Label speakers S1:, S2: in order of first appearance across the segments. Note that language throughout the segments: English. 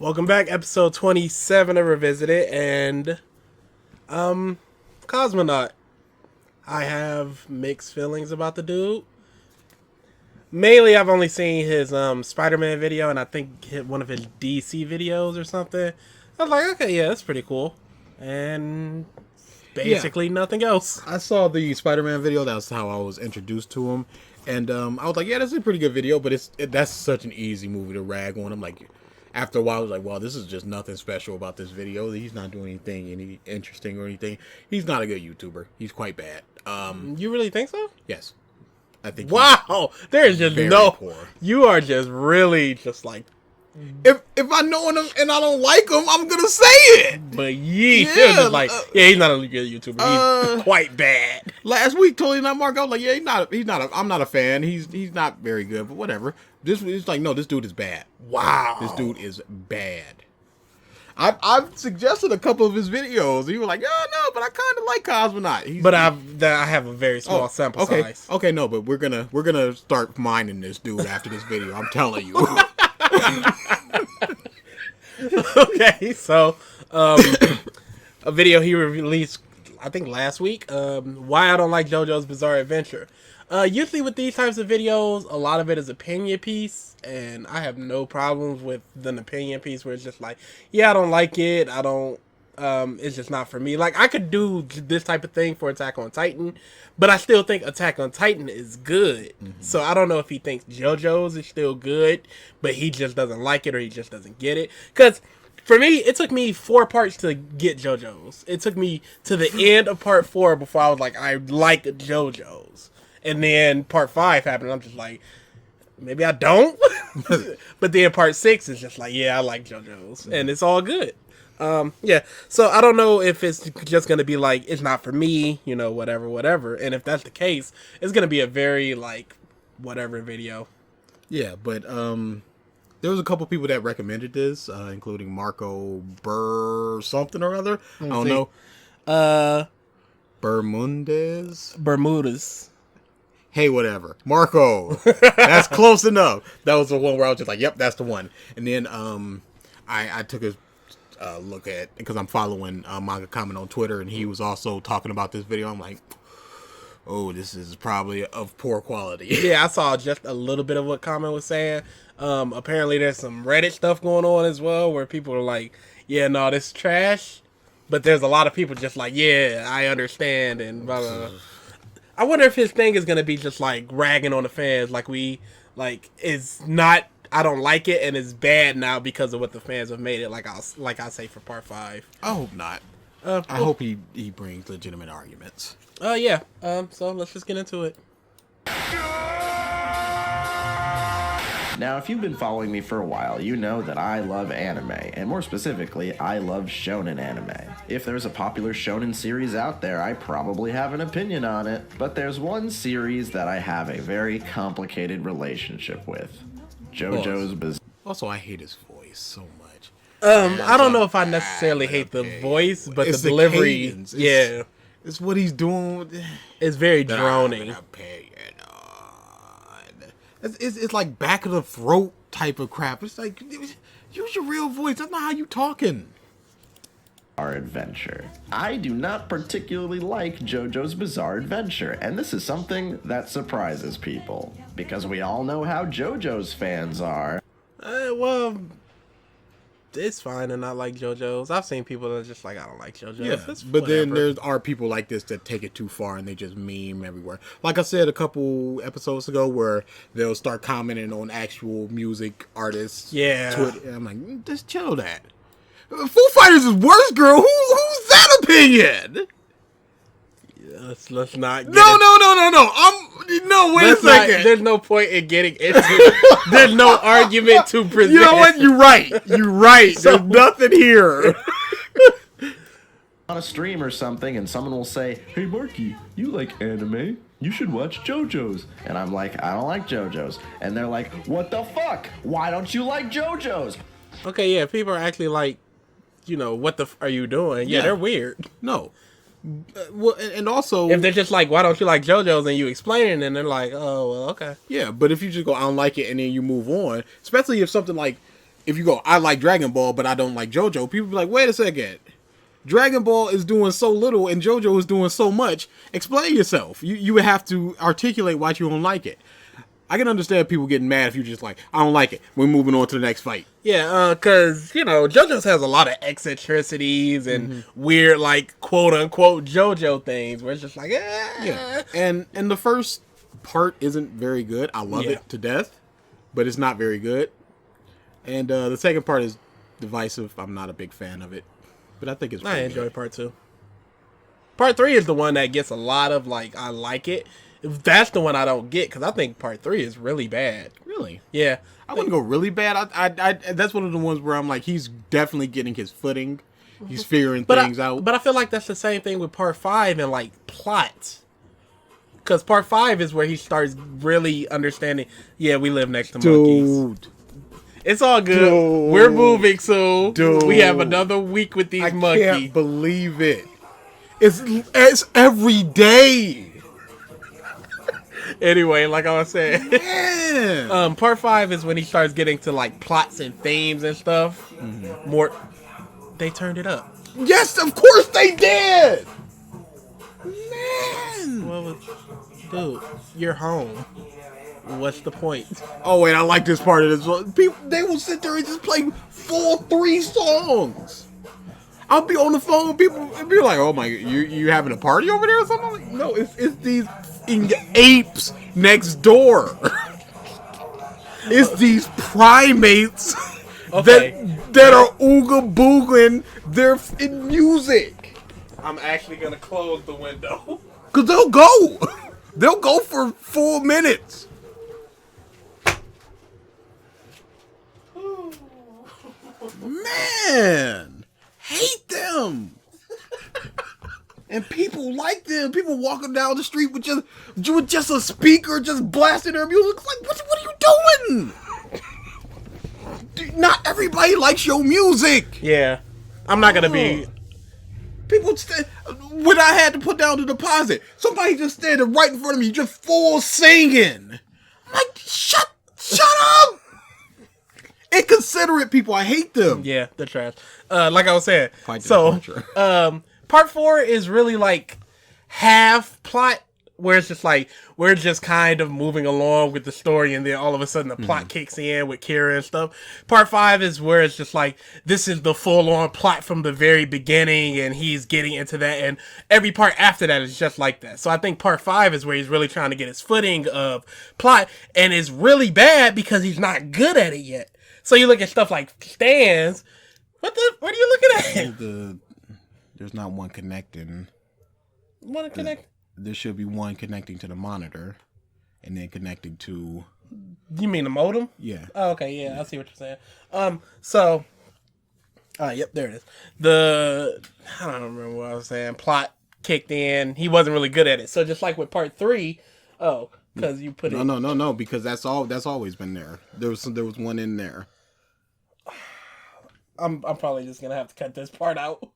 S1: Welcome back, episode 27 of Revisited, and, Cosmonaut. I have mixed feelings about the dude. Mainly, I've only seen his, Spider-Man video, and I think one of his DC videos or something. I was like, okay, yeah, that's pretty cool. And basically nothing else.
S2: I saw the Spider-Man video. That's how I was introduced to him. And I was like, yeah, that's a pretty good video, but that's such an easy movie to rag on. I'm like, after a while, I was like, well, this is just nothing special about this video. He's not doing any interesting or anything. He's not a good YouTuber. He's quite bad.
S1: You really think so?
S2: Yes. I think.
S1: Wow! There's just no...
S2: Poor.
S1: You are just really just like...
S2: If I know him and I don't like him, I'm gonna say it.
S1: But just like, he's not a good YouTuber. He's quite bad.
S2: Last week, totally not Mark. I was like, yeah, I'm not a fan. He's not very good, but whatever. This is like, no, this dude is bad.
S1: Wow,
S2: this dude is bad. I've suggested a couple of his videos. And you were like, oh no, but I kind of like Cosmonaut.
S1: I have a very small sample size.
S2: Okay, no, but we're gonna start mining this dude after this video. I'm telling you.
S1: Okay, so a video he released, I think last week. Why I don't like JoJo's Bizarre Adventure. Usually with these types of videos, a lot of it is opinion piece, and I have no problems with an opinion piece where it's just like, yeah, I don't like it. I don't. It's just not for me. Like, I could do this type of thing for Attack on Titan, but I still think Attack on Titan is good. Mm-hmm. So I don't know if he thinks JoJo's is still good, but he just doesn't like it or he just doesn't get it. Because for me, it took me 4 parts to get JoJo's. It took me to the end of part 4 before I was like, I like JoJo's. And then part 5 happened, and I'm just like, maybe I don't. But then part 6 is just like, yeah, I like JoJo's. Mm-hmm. And it's all good. Yeah, so I don't know if it's just going to be like, it's not for me, you know, whatever. And if that's the case, it's going to be a very, like, whatever video.
S2: Yeah, but, there was a couple people that recommended this, including Marco Burr something or other. I don't know.
S1: Bermudez.
S2: Hey, whatever. Marco. That's close enough. That was the one where I was just like, yep, that's the one. And then, I took a look at, because I'm following Manga Comment on Twitter, and he was also talking about this video. I'm like, oh, this is probably of poor quality.
S1: Yeah, I saw just a little bit of what Comment was saying. Apparently there's some Reddit stuff going on as well, where people are like, yeah, no, this is trash. But there's a lot of people just like, yeah, I understand, and blah, blah, blah. I wonder if his thing is going to be just like ragging on the fans, is not, I don't like it, and it's bad now because of what the fans have made it. Like I say for part 5.
S2: I hope not. I hope he brings legitimate arguments.
S1: Yeah. So let's just get into it.
S3: Now, if you've been following me for a while, you know that I love anime, and more specifically, I love shonen anime. If there's a popular shonen series out there, I probably have an opinion on it, but there's one series that I have a very complicated relationship with. JoJo's Bizarre.
S2: Also, I hate his voice so much.
S1: I don't know if I necessarily hate the voice, but the delivery,
S2: it's what he's doing.
S1: It's very droning.
S2: It's like back of the throat type of crap. It's like, use your real voice. That's not how you talking.
S3: Our adventure. I do not particularly like JoJo's Bizarre Adventure, and this is something that surprises people, because we all know how JoJo's fans are.
S1: Well, it's fine to not like JoJo's. I've seen people that are just like, I don't like JoJo's.
S2: Yeah, but then there are people like this that take it too far and they just meme everywhere. Like I said a couple episodes ago, where they'll start commenting on actual music artists.
S1: Yeah.
S2: And I'm like, just chill that. Foo Fighters is worse, girl. Who's that opinion?
S1: Let's not.
S2: No. Wait a second.
S1: There's no point in getting into it. There's no argument to present.
S2: You know what? You're right. There's nothing here.
S3: On a stream or something, and someone will say, "Hey, Marky, you like anime? You should watch JoJo's." And I'm like, I don't like JoJo's. And they're like, what the fuck? Why don't you like JoJo's?
S1: Okay, yeah, people are actually like, you know, what the are you doing? Yeah, they're weird.
S2: No. Well, and also,
S1: if they're just like, why don't you like JoJo's, and you explain it, and they're like, oh, well, okay.
S2: Yeah, but if you just go, I don't like it, and then you move on, especially if something like, if you go, I like Dragon Ball, but I don't like JoJo, people be like, wait a second. Dragon Ball is doing so little and JoJo is doing so much. Explain yourself. You would have to articulate why you don't like it. I can understand people getting mad if you're just like, I don't like it. We're moving on to the next fight.
S1: Yeah, because, JoJo's has a lot of eccentricities and weird, like, quote-unquote JoJo things where it's just like,
S2: Yeah. And the first part isn't very good. I love it to death, but it's not very good. And the second part is divisive. I'm not a big fan of it, but I think it's pretty
S1: I enjoy
S2: good.
S1: part 2. Part 3 is the one that gets a lot of, like, I like it. That's the one I don't get, because I think part 3 is really bad.
S2: Really?
S1: Yeah.
S2: I wouldn't go really bad. I that's one of the ones where I'm like, he's definitely getting his footing. He's figuring things out.
S1: But I feel like that's the same thing with part 5 and, like, plot. Because part 5 is where he starts really understanding, yeah, we live next to monkeys. It's all good.
S2: Dude.
S1: We're moving soon.
S2: Dude.
S1: We have another week with these monkeys.
S2: I can't believe it. It's every day.
S1: Anyway, like I was saying,
S2: Man.
S1: part 5 is when he starts getting to like plots and themes and stuff. More, they turned it up.
S2: Yes, of course they did. Man.
S1: Well, dude, you're home. What's the point?
S2: Oh wait, I like this part of this one. People, they will sit there and just play full 3 songs. I'll be on the phone. People will be like, "Oh my, you having a party over there or something?" I'm like, no, it's these apes next door. It's these primates that are ooga boogling their in music.
S1: I'm actually gonna close the window.
S2: Cause they'll go for 4 minutes. Man, hate them. And people like them. People walking down the street with just a speaker, just blasting their music. Like, what are you doing? Not everybody likes your music.
S1: Yeah, I'm not gonna be.
S2: People, when I had to put down the deposit, somebody just standing right in front of me, just full singing. I'm like, shut up. Inconsiderate people, I hate them.
S1: Yeah, they're trash. Like I was saying,
S2: Quite the
S1: so
S2: departure.
S1: part 4 is really like half plot, where it's just like we're just kind of moving along with the story, and then all of a sudden the plot kicks in with Kira and stuff. Part 5 is where it's just like this is the full-on plot from the very beginning, and he's getting into that, and every part after that is just like that. So I think part 5 is where he's really trying to get his footing of plot, and it's really bad because he's not good at it yet. So you look at stuff like stands. What are you looking at?
S2: There's not one connecting.
S1: Want to connect?
S2: There should be one connecting to the monitor, and then connecting to.
S1: You mean the modem?
S2: Yeah.
S1: Oh, okay, yeah, I see what you're saying. So, yep, there it is. I don't remember what I was saying. Plot kicked in. He wasn't really good at it. So just like with part 3, because you put it.
S2: No, because that's always been there. There was one in there.
S1: I'm probably just gonna have to cut this part out.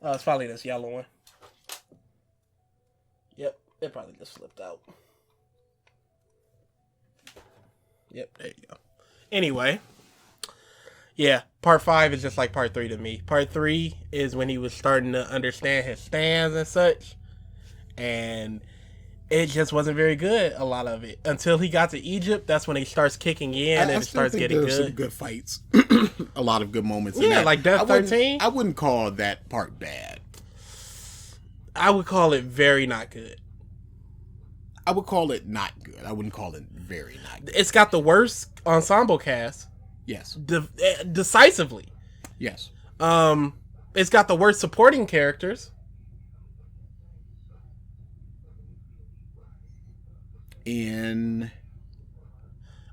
S1: It's probably this yellow one. Yep, it probably just slipped out. Yep, there you go. Anyway, yeah, part 5 is just like part 3 to me. Part 3 is when he was starting to understand his stands and such, and it just wasn't very good, a lot of it. Until he got to Egypt, that's when he starts kicking in and it starts getting good.
S2: Some good fights. A lot of good moments in
S1: Yeah,
S2: that.
S1: like Death 13.
S2: I wouldn't call that part bad.
S1: I would call it very not good.
S2: I would call it not good. I wouldn't call it very not good.
S1: It's got the worst ensemble cast.
S2: Yes.
S1: Decisively.
S2: Yes.
S1: It's got the worst supporting characters.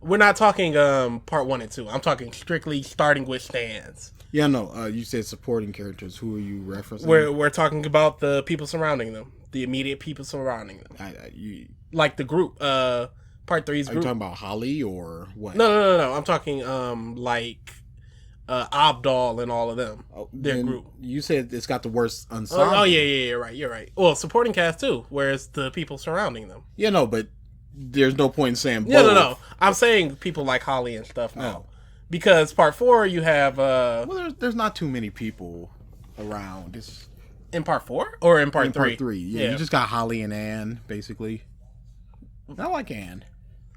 S2: We're
S1: not talking part 1 and 2. I'm talking strictly starting with stands.
S2: Yeah, no. You said supporting characters. Who are you referencing?
S1: We're talking about the people surrounding them, the immediate people surrounding them, like the group. Part 3's group.
S2: Are you talking about Holly or what?
S1: No. I'm talking like Abdal and all of them. Their group.
S2: You said it's got the worst ensemble.
S1: Oh yeah, you're right. Well, supporting cast too, whereas the people surrounding them.
S2: Yeah, no, but there's no point in saying both.
S1: No. I'm saying people like Holly and stuff now. Because part 4, you have...
S2: well, there's not too many people around. It's
S1: in part 4? Or in part 3?
S2: Part 3, yeah. You just got Holly and Anne, basically. I like Anne.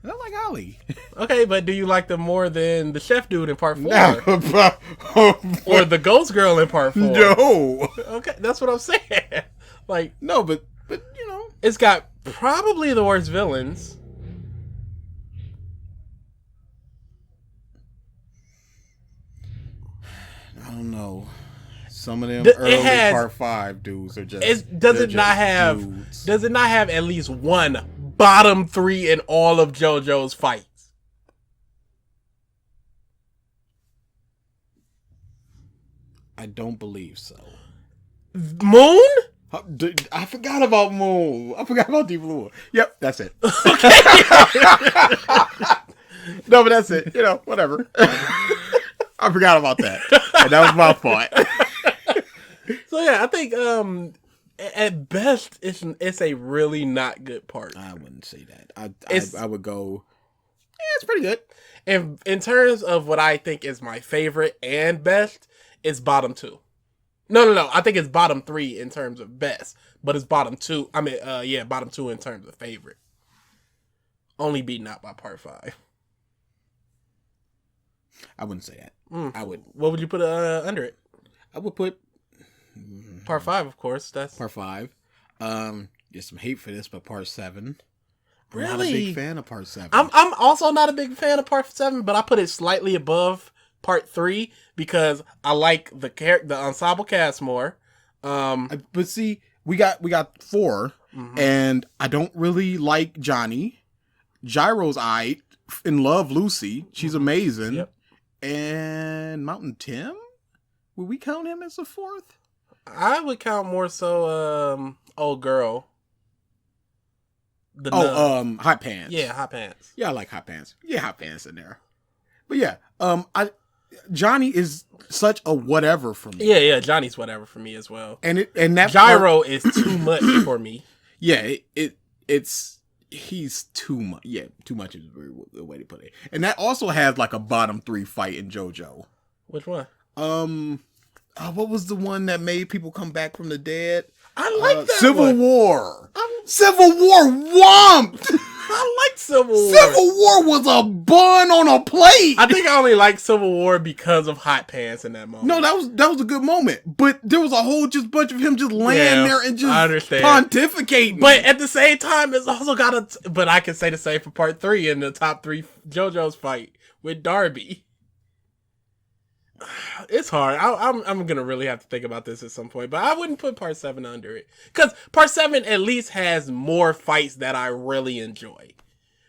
S2: I don't like Holly.
S1: Okay, but do you like them more than the chef dude in part 4?
S2: No.
S1: Or the ghost girl in part 4?
S2: No.
S1: Okay, that's what I'm saying. Like,
S2: no, but you know,
S1: it's got probably the worst villains.
S2: I don't know. Some of them part 5 dudes are just.
S1: Does it not have at least one bottom 3 in all of JoJo's fights?
S2: I don't believe so.
S1: Moon?
S2: I forgot about Moon. I forgot about Deep Blue. Yep, that's it.
S1: Okay.
S2: No, but that's it. You know, whatever. I forgot about that. And that was my fault.
S1: So yeah, I think at best it's a really not good part.
S2: I wouldn't say that. I would go, yeah, it's pretty good.
S1: And in terms of what I think is my favorite and best, it's bottom 2. No. I think it's bottom 3 in terms of best, but it's bottom 2. I mean, bottom 2 in terms of favorite. Only beaten out by part 5.
S2: I wouldn't say that. I would.
S1: What would you put under it?
S2: I would put
S1: part 5, of course. That's
S2: part 5. There's some hate for this, but part 7. I'm
S1: really
S2: not a big fan of part 7.
S1: I'm also not a big fan of part 7, but I put it slightly above part 3 because I like the ensemble cast more.
S2: But see, we got 4, and I don't really like Johnny. Gyro's in love Lucy. She's amazing.
S1: Yep.
S2: And Mountain Tim? Would we count him as a 4th?
S1: I would count more so old girl.
S2: Hot Pants.
S1: Yeah, Hot Pants.
S2: Yeah, I like Hot Pants. Yeah, Hot Pants in there. But yeah, Johnny is such a whatever for me.
S1: Yeah, Johnny's whatever for me as well.
S2: And that
S1: Gyro is too much for me.
S2: Yeah, he's too much. Yeah, too much is the way to put it. And that also has like a bottom 3 fight in JoJo.
S1: Which one?
S2: What was the one that made people come back from the dead?
S1: I like that
S2: Civil
S1: one.
S2: War. Civil War whomped.
S1: I like Civil War.
S2: Civil War was a bun on a plate.
S1: I think I only like Civil War because of Hot Pants in that moment.
S2: No, that was a good moment. But there was a whole bunch of him just laying there and just pontificating.
S1: But at the same time, it's also got but I can say the same for part 3 in the top 3 JoJo's fight with Darby. It's hard. I'm gonna really have to think about this at some point, but I wouldn't put part 7 under it because part 7 at least has more fights that I really enjoy.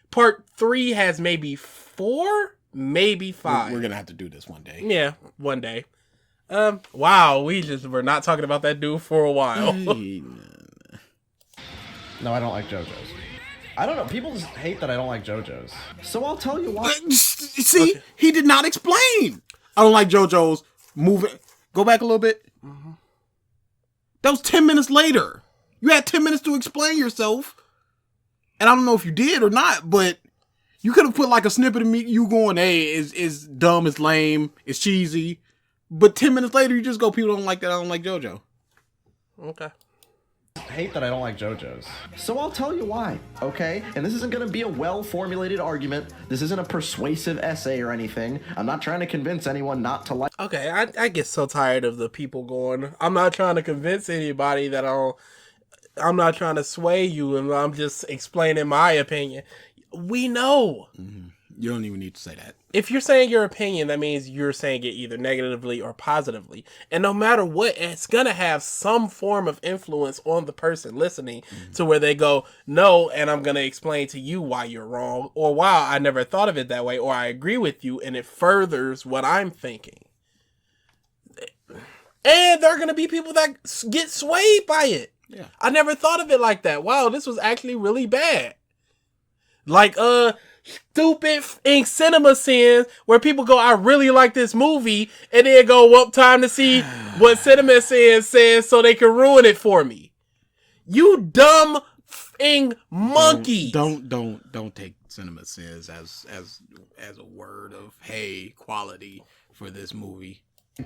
S1: Part 3 has maybe 4, maybe 5.
S2: We're gonna have to do this one day.
S1: Yeah, one day. Wow, we just were not talking about that dude for a while.
S3: No, I don't like JoJo's. I don't know. People just hate that I don't like JoJo's. So I'll tell you why.
S2: See, okay. He did not explain. I don't like JoJo's. Move it. Go back a little bit. Mm-hmm. That was 10 minutes later. You had 10 minutes to explain yourself. And I don't know if you did or not, but you could have put like a snippet of me, you going, hey, it's dumb, it's lame, it's cheesy. But 10 minutes later, you just go, people don't like that, I don't like JoJo.
S1: Okay.
S3: I hate that I don't like JoJo's. So I'll tell you why, okay? And this isn't going to be a well-formulated argument. This isn't a persuasive essay or anything. I'm not trying to convince anyone not to like...
S1: Okay, I get so tired of the people going, I'm not trying to convince anybody that I'm not trying to sway you, and I'm just explaining my opinion. We know.
S2: Mm-hmm. You don't even need to say that.
S1: If you're saying your opinion, that means you're saying it either negatively or positively. And no matter what, it's going to have some form of influence on the person listening to where they go, no, and I'm going to explain to you why you're wrong, or wow, I never thought of it that way, or I agree with you, and it furthers what I'm thinking. And there are going to be people that get swayed by it.
S2: Yeah.
S1: I never thought of it like that. Wow, this was actually really bad. Like, stupid in cinema sins where people go, I really like this movie, and then go, well, time to see what cinema sins says so they can ruin it for me. You dumb laughing monkeys.
S2: Don't take Cinema Sins as a word of hey quality for this movie.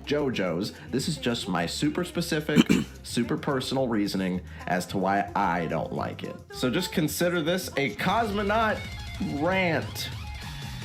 S3: JoJo's, this is just my super specific, super personal reasoning as to why I don't like it. So just consider this a Cosmonaut rant.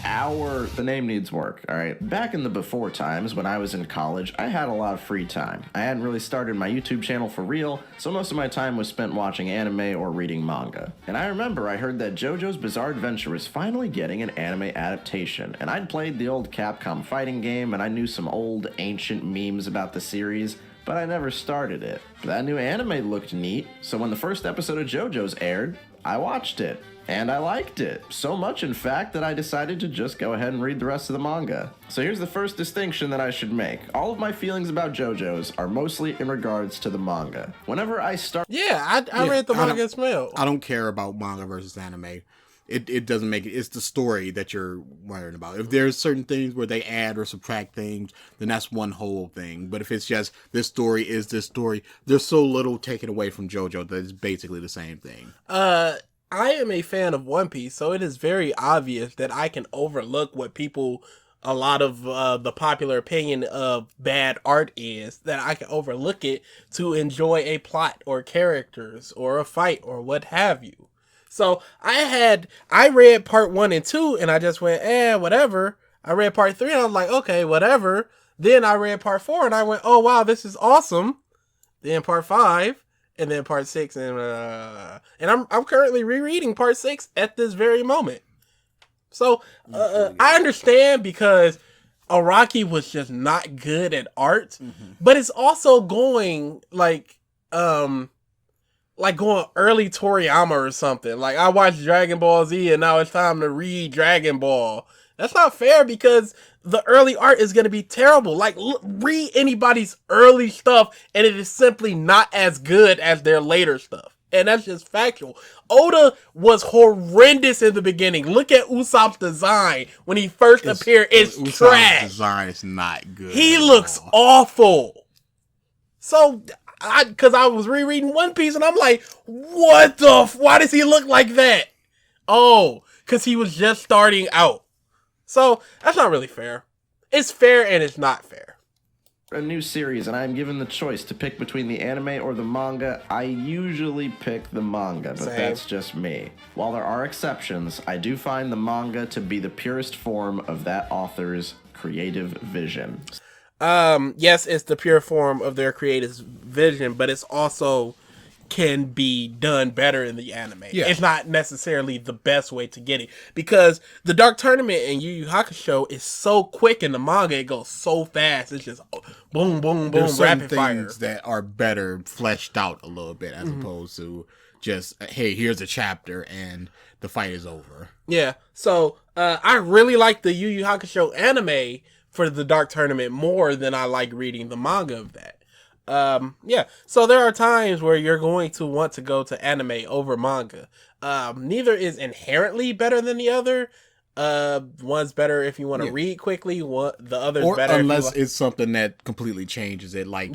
S3: The name needs work, alright? Back in the before times, when I was in college, I had a lot of free time. I hadn't really started my YouTube channel for real, so most of my time was spent watching anime or reading manga. And I remember I heard that JoJo's Bizarre Adventure was finally getting an anime adaptation, and I'd played the old Capcom fighting game, and I knew some old, ancient memes about the series, but I never started it. That new anime looked neat, so when the first episode of JoJo's aired, I watched it. And I liked it. So much, in fact, that I decided to just go ahead and read the rest of the manga. So here's the first distinction that I should make. All of my feelings about JoJo's are mostly in regards to the manga. Whenever I start...
S1: Yeah, I read the manga as well.
S2: I don't care about manga versus anime. It doesn't make it. It's the story that you're worrying about. If there's certain things where they add or subtract things, then that's one whole thing. But if it's just this story is this story, there's so little taken away from JoJo that it's basically the same thing.
S1: I am a fan of One Piece, so it is very obvious that I can overlook what a lot of the popular opinion of bad art is, that I can overlook it to enjoy a plot or characters or a fight or what have you. So I read part 1 and 2 and I just went, whatever. I read part 3 and I was like, okay, whatever. Then I read part 4 and I went, oh wow, this is awesome. Then part 5. And then part 6, and I'm currently rereading part 6 at this very moment. So I understand because Araki was just not good at art, but it's also going like going early Toriyama or something. Like I watched Dragon Ball Z, and now it's time to read Dragon Ball. That's not fair because the early art is going to be terrible. Like, read anybody's early stuff, and it is simply not as good as their later stuff. And that's just factual. Oda was horrendous in the beginning. Look at Usopp's design when he first appeared. It's
S2: Usopp's
S1: trash.
S2: Design is not good.
S1: He looks awful. So, because I was rereading One Piece, and I'm like, why does he look like that? Oh, because he was just starting out. So, that's not really fair. It's fair and it's not fair.
S3: A new series and I'm given the choice to pick between the anime or the manga, I usually pick the manga, but that's just me. While there are exceptions, I do find the manga to be the purest form of that author's creative vision.
S1: Yes, it's the pure form of their creative vision, but it's also can be done better in the anime. Yeah. It's not necessarily the best way to get it because the Dark Tournament in Yu Yu Hakusho is so quick in the manga. It goes so fast. It's just boom, boom, boom,
S2: There's
S1: rapid fire.
S2: Things that are better fleshed out a little bit as opposed to just, hey, here's a chapter and the fight is over.
S1: Yeah. So I really like the Yu Yu Hakusho anime for the Dark Tournament more than I like reading the manga of that. So there are times where you're going to want to go to anime over manga. Neither is inherently better than the other. One's better if you want to read quickly. The other's
S2: or
S1: better
S2: unless it's something that completely changes it, like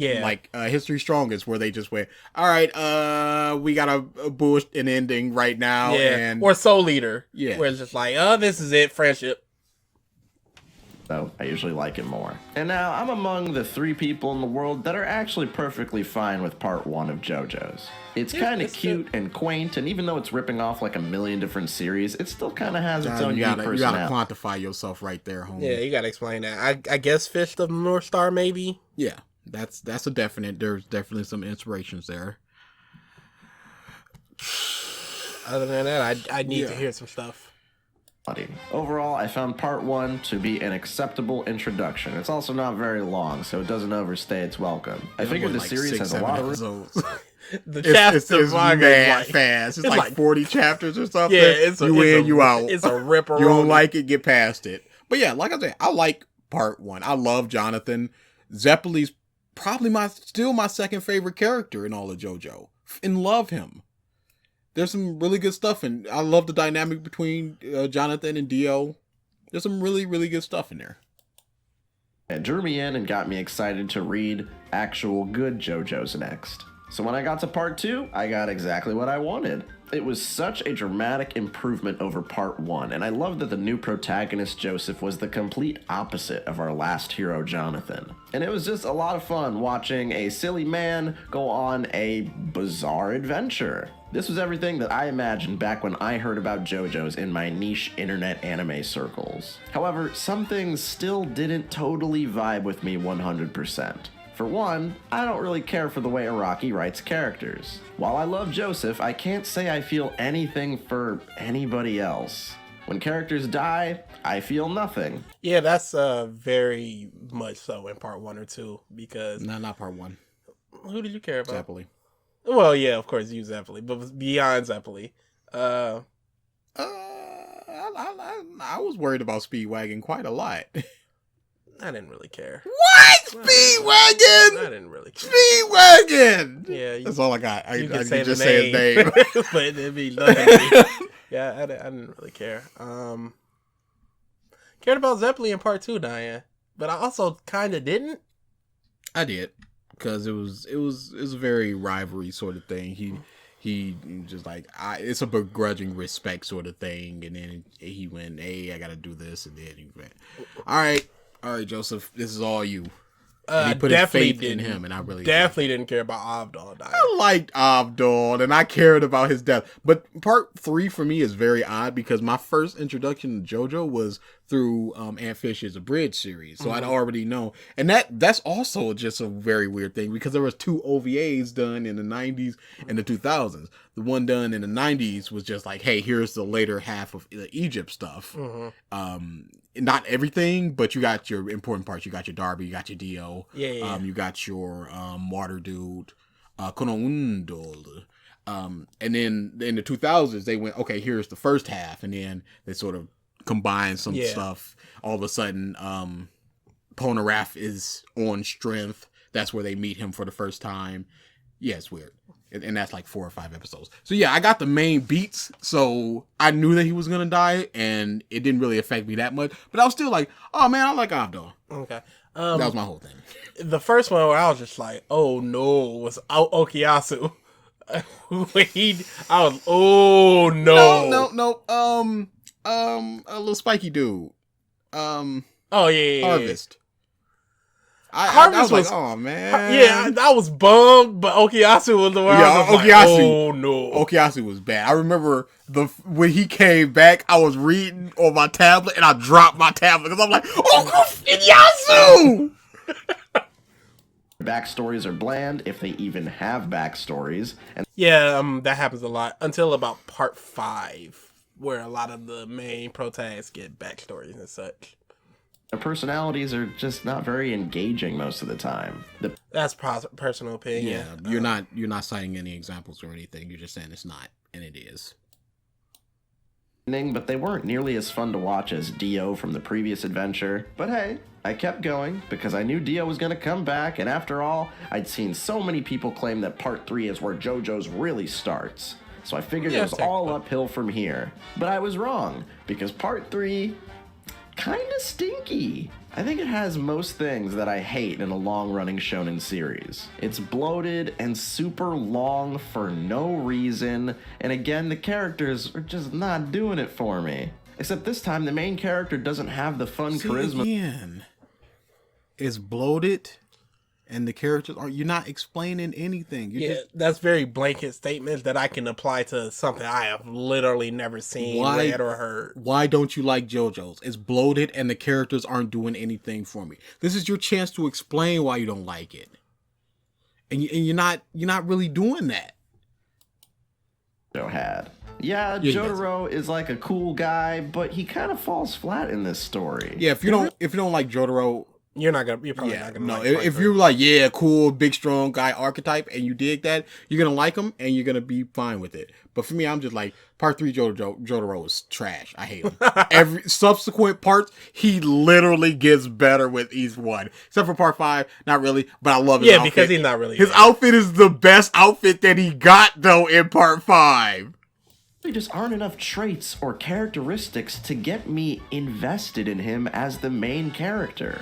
S2: History Strongest, where they just went, all right, we got a bush an ending right now, and
S1: or Soul Eater, where it's just like, this is it, friendship.
S3: So I usually like it more. And now I'm among the 3 people in the world that are actually perfectly fine with part 1 of JoJo's. It's kind of cute and quaint, and even though it's ripping off like a million different series, it still kind of has its own unique personality.
S2: You gotta quantify yourself right there, homie.
S1: Yeah, you gotta explain that. I guess Fist of the North Star, maybe?
S2: Yeah, that's a definite, there's definitely some inspirations there.
S1: Other than that, I need to hear some stuff.
S3: Overall, I found part 1 to be an acceptable introduction. It's also not very long, so it doesn't overstay its welcome. I figured the series has a lot of
S2: episodes.
S1: The chapters
S2: it's mad fast. It's like 40 chapters or something.
S1: Yeah,
S2: you out.
S1: It's a ripper.
S2: You don't like it, get past it. But yeah, like I said, I like part 1. I love Jonathan. Zeppelin's probably still my second favorite character in all of JoJo. And love him. There's some really good stuff, and I love the dynamic between Jonathan and Dio. There's some really, really good stuff in there.
S3: It drew me in and got me excited to read actual good JoJo's next. So when I got to part 2, I got exactly what I wanted. It was such a dramatic improvement over part 1, and I love that the new protagonist Joseph was the complete opposite of our last hero Jonathan. And it was just a lot of fun watching a silly man go on a bizarre adventure. This was everything that I imagined back when I heard about JoJo's in my niche internet anime circles. However, some things still didn't totally vibe with me 100%. For one, I don't really care for the way Araki writes characters. While I love Joseph, I can't say I feel anything for anybody else. When characters die, I feel nothing.
S1: Yeah, that's very much so in part 1 or 2, because...
S2: No, not part 1.
S1: Who did you care about?
S2: Zeppeli.
S1: Well, yeah, of course, you Zeppeli, but beyond Zeppeli.
S2: I was worried about Speedwagon quite a lot.
S1: I didn't really care.
S2: What? Speedwagon?
S1: I didn't really care.
S2: Speedwagon!
S1: Yeah.
S2: That's all I got. I
S1: can
S2: say
S1: just
S2: say his name.
S1: but it'd be nothing to me. Yeah, I didn't really care. Cared about Zeppeli in part 2, Diane. But I also kind of didn't.
S2: I did. Because it was a very rivalry sort of thing. He just like, it's a begrudging respect sort of thing. And then he went, hey, I got to do this. And then he went, all right, Joseph, this is all you. And he put his faith in him, and I really
S1: definitely didn't care about Avdol dying.
S2: I liked Avdol, and I cared about his death. But part 3 for me is very odd because my first introduction to JoJo was through Aunt Fish's Abridged series, so I'd already know. And that's also just a very weird thing because there was 2 OVAs done in the 90s and the 2000s. The one done in the 90s was just like, hey, here's the later half of the Egypt stuff. Not everything, but you got your important parts. You got your Darby, you got your Dio.
S1: Yeah.
S2: You got your Water Dude, Konoundol. And then in the 2000s, they went, okay, here's the first half. And then they sort of combined some stuff. All of a sudden, Polnareff is on Strength. That's where they meet him for the first time. Yeah, it's weird. And that's like 4 or 5 episodes. So yeah, I got the main beats. So I knew that he was going to die. And it didn't really affect me that much. But I was still like, oh man, I like Avdol.
S1: Okay.
S2: That was my whole thing.
S1: The first one where I was just like, oh no, was Okuyasu. Oh no.
S2: No. A little spiky dude.
S1: Oh yeah.
S2: Harvest.
S1: Harvest
S2: was like, oh man.
S1: Yeah, I was bummed, but Okuyasu was the one.
S2: Yeah,
S1: I was
S2: Okuyasu.
S1: Like, oh no.
S2: Okuyasu was bad. I remember when he came back, I was reading on my tablet and I dropped my tablet because I'm like, Okuyasu!
S3: Backstories are bland, if they even have backstories. And
S1: yeah, that happens a lot until about part 5, where a lot of the main protagonists get backstories and such.
S3: their personalities are just not very engaging most of the time.
S1: That's personal opinion.
S2: Yeah, you're not citing any examples or anything. You're just saying it's not, and it is.
S3: But they weren't nearly as fun to watch as Dio from the previous adventure. But hey, I kept going because I knew Dio was going to come back, and after all, I'd seen so many people claim that part 3 is where JoJo's really starts. So I figured it was all uphill from here. But I was wrong, because part 3, kinda stinky. I think it has most things that I hate in a long-running shonen series. It's bloated and super long for no reason, and again, the characters are just not doing it for me. Except this time, the main character doesn't have the fun charisma.
S2: Again, it's bloated, and the characters are. You're not explaining anything.
S1: That's very blanket statements that I can apply to something I have literally never seen, read, or heard.
S2: Why don't you like JoJo's? It's bloated, and the characters aren't doing anything for me. This is your chance to explain why you don't like it, and you're not really doing that.
S3: Yeah, Jotaro is like a cool guy, but he kind of falls flat in this story.
S2: Yeah, if you don't like Jotaro,
S1: you're probably not gonna.
S2: No, if you're like, yeah, cool, big, strong guy archetype, and you dig that, you're gonna like him, and you're gonna be fine with it. But for me, I'm just like, part 3 Jotaro is trash. I hate him. Every subsequent parts, he literally gets better with each one. Except for part 5, not really, but I love his outfit.
S1: Yeah, because he's not really.
S2: His outfit is the best outfit that he got, though, in part 5.
S3: There just aren't enough traits or characteristics to get me invested in him as the main character.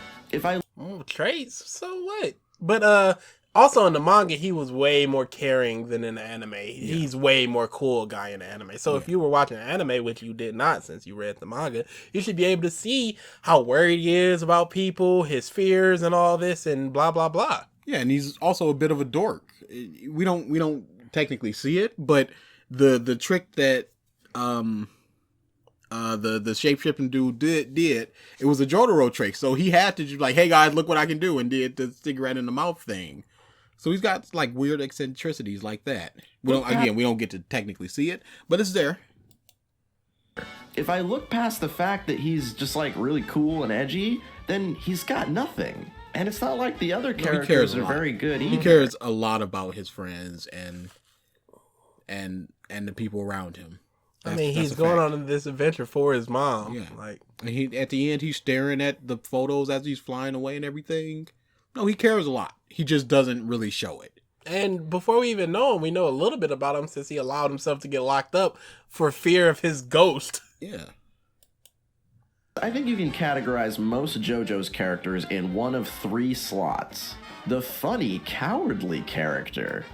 S1: Traits, so what? But Also, in the manga, he was way more caring than in the anime. He's way more cool guy in the anime. So if you were watching anime, which you did not since you read the manga, you should be able to see how worried he is about people, his fears, and all this, and blah blah blah.
S2: Yeah, and he's also a bit of a dork. We don't technically see it, but the trick that the shape-shifting dude did it was a Jotaro trick. So he had to just like, hey guys, look what I can do, and did the cigarette in the mouth thing. So he's got like weird eccentricities like that. We don't get to technically see it, but it's there.
S3: If I look past the fact that he's just like really cool and edgy, then he's got nothing. And it's not like the other characters are very good either.
S2: He cares a lot about his friends and the people around him.
S1: He's going on this adventure for his mom.
S2: Yeah.
S1: Like,
S2: and he at the end he's staring at the photos as he's flying away and everything. No, he cares a lot. He just doesn't really show it.
S1: And before we even know him, we know a little bit about him since he allowed himself to get locked up for fear of his ghost.
S2: Yeah.
S3: I think you can categorize most JoJo's characters in one of 3 slots. The funny, cowardly character.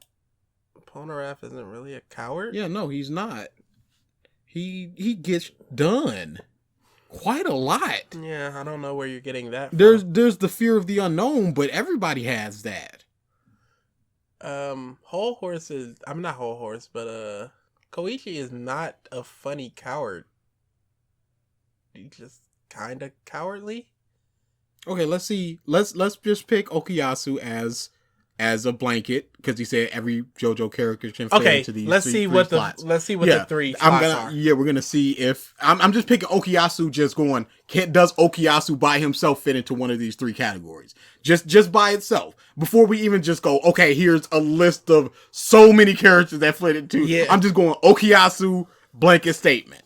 S1: Polnareff isn't really a coward?
S2: Yeah, no, he's not. He gets done quite a lot.
S1: Yeah, I don't know where you're getting that from.
S2: There's the fear of the unknown, but everybody has that.
S1: Whole Horse is... I'm not Whole Horse, but Koichi is not a funny coward. He's just kind of cowardly.
S2: Okay, let's see. Let's just pick Okuyasu as a blanket because he said every JoJo character can fit into these.
S1: Let's see what the 3 slots are.
S2: Yeah, we're gonna see if I'm just picking Okuyasu. Just going. Does Okuyasu by himself fit into one of these 3 categories? Just by itself. Before we even just go, okay, here's a list of so many characters that fit into. Yeah. I'm just going Okuyasu blanket statement.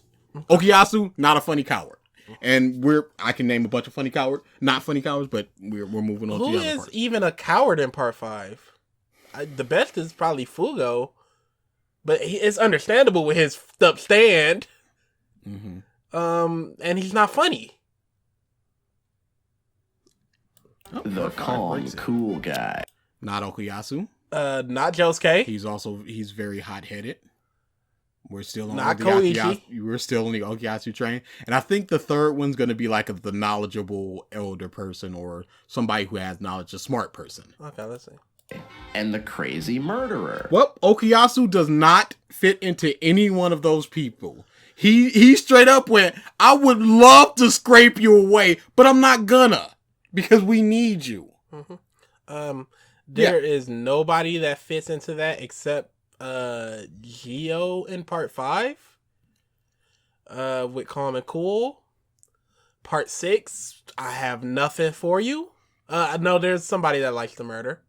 S2: Okuyasu, not a funny coward. And I can name a bunch of not funny cowards, but we're moving on to the other part.
S1: Who is even a coward in part 5? The best is probably Fugo, but it's understandable with his up stand.
S2: Mm-hmm.
S1: And he's not funny.
S3: The calm, cool guy.
S2: Not Okuyasu.
S1: Not Josuke.
S2: He's very hot-headed. We're still on
S1: not
S2: the
S1: Koichi.
S2: We're still on the Okuyasu train. And I think the third one's going to be like the knowledgeable elder person or somebody who has knowledge, a smart person.
S1: Okay, let's see.
S3: And the crazy murderer.
S2: Well, Okuyasu does not fit into any one of those people. He straight up went, I would love to scrape you away, but I'm not gonna because we need you.
S1: Mm-hmm. There is nobody that fits into that except Geo in part 5 with Calm and Cool. Part 6, I have nothing for you. No, there's somebody that likes to murder.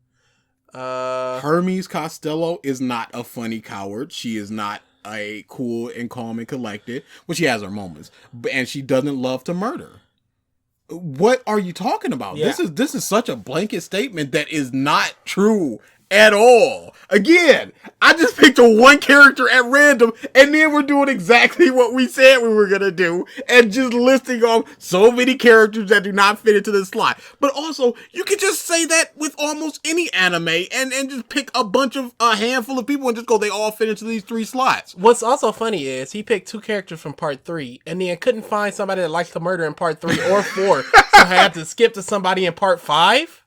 S2: Hermes Costello is not a funny coward. She is not a cool and calm and collected, but she has her moments, and she doesn't love to murder. What are you talking about?
S1: Yeah.
S2: This is such a blanket statement that is not true at all. Again, I just picked a one character at random, and then we're doing exactly what we said we were gonna do, and just listing off so many characters that do not fit into this slot. But also, you could just say that with almost any anime, and just pick a handful of people and just go, they all fit into these 3 slots.
S1: What's also funny is he picked 2 characters from part 3, and then couldn't find somebody that likes to murder in part 3 or 4, so had to skip to somebody in part 5.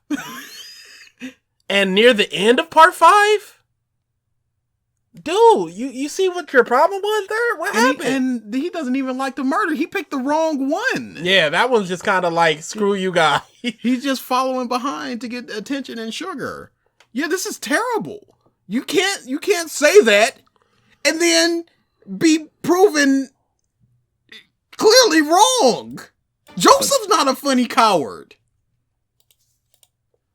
S1: And near the end of part 5? Dude, you see what your problem was there? What happened?
S2: And he doesn't even like to murder. He picked the wrong one.
S1: Yeah, that one's just kind of like, screw you guys.
S2: He's just following behind to get attention and sugar. Yeah, this is terrible. You can't say that and then be proven clearly wrong. Joseph's not a funny coward.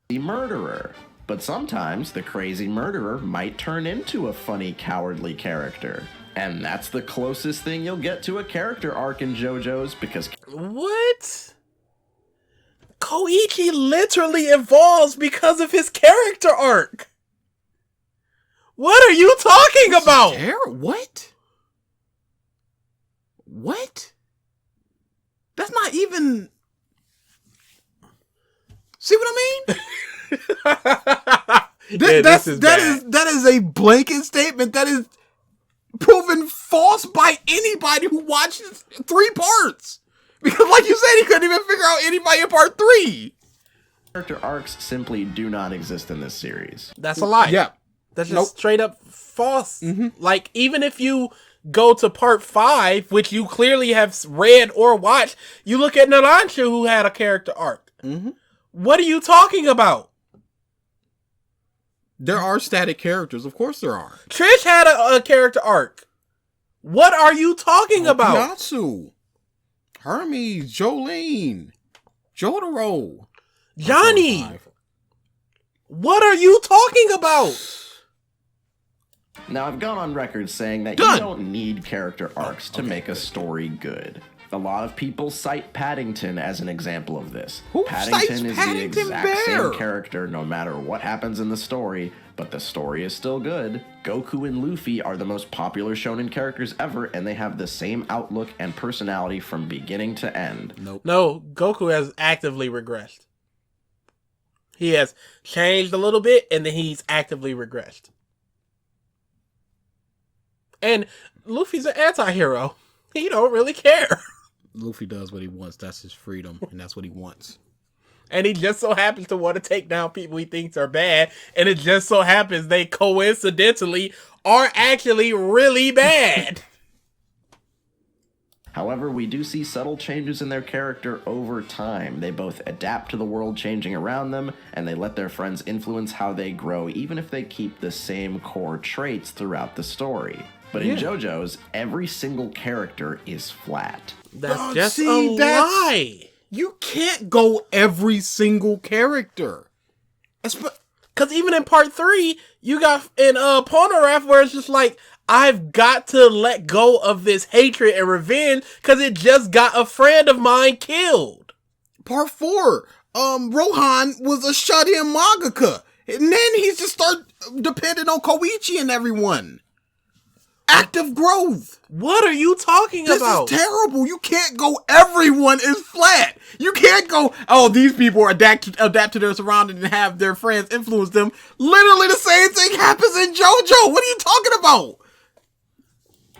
S3: The murderer. But sometimes the crazy murderer might turn into a funny, cowardly character. And that's the closest thing you'll get to a character arc in JoJo's because...
S1: What? Koichi literally evolves because of his character arc. What are you talking about?
S2: What? What? That's not even... See what I mean? That is a blanket statement that is proven false by anybody who watches 3 parts. Because like you said, he couldn't even figure out anybody in part 3.
S3: Character arcs simply do not exist in this series.
S1: That's a lie.
S2: Yeah.
S1: That's just straight up false. Like, even if you go to part 5, which you clearly have read or watched, you look at Narancia, who had a character arc. What are you talking about?
S2: There are static characters. Of course there are.
S1: Trish had a character arc. What are you talking about?
S2: Natsu, Hermes, Jolene, Jotaro,
S1: Johnny. What are you talking about?
S3: Now, I've gone on record saying that
S2: Done.
S3: you don't need character arcs to make a story good. A lot of people cite Paddington as an example of this.
S2: Who cites
S3: Paddington is
S2: Paddington
S3: the exact
S2: Bear?
S3: same character no matter what happens in the story, but the story is still good. Goku and Luffy are the most popular shonen characters ever, and they have the same outlook and personality from beginning to end.
S1: No, Goku has actively regressed. He has changed a little bit, and then he's actively regressed. And Luffy's an anti-hero. He don't really care.
S2: Luffy does what he wants. That's his freedom, and that's what he wants.
S1: And he just so happens to want to take down people he thinks are bad, and it just so happens they coincidentally are actually really bad.
S3: However, we do see subtle changes in their character over time. They both adapt to the world changing around them, and they let their friends influence how they grow, even if they keep the same core traits throughout the story. But in JoJo's, every single character is flat.
S1: That's just a lie.
S2: You can't go every single character.
S1: Because even in part 3, you got in Polnareff where it's just like, I've got to let go of this hatred and revenge because it just got a friend of mine killed.
S2: Part 4, Rohan was a shut-in mangaka. And then he just started depending on Koichi and everyone. Active growth.
S1: What are you talking about?
S2: This is terrible. You can't go everyone is flat. You can't go, oh, these people are adapt to their surroundings and have their friends influence them. Literally the same thing happens in JoJo. What are you talking about?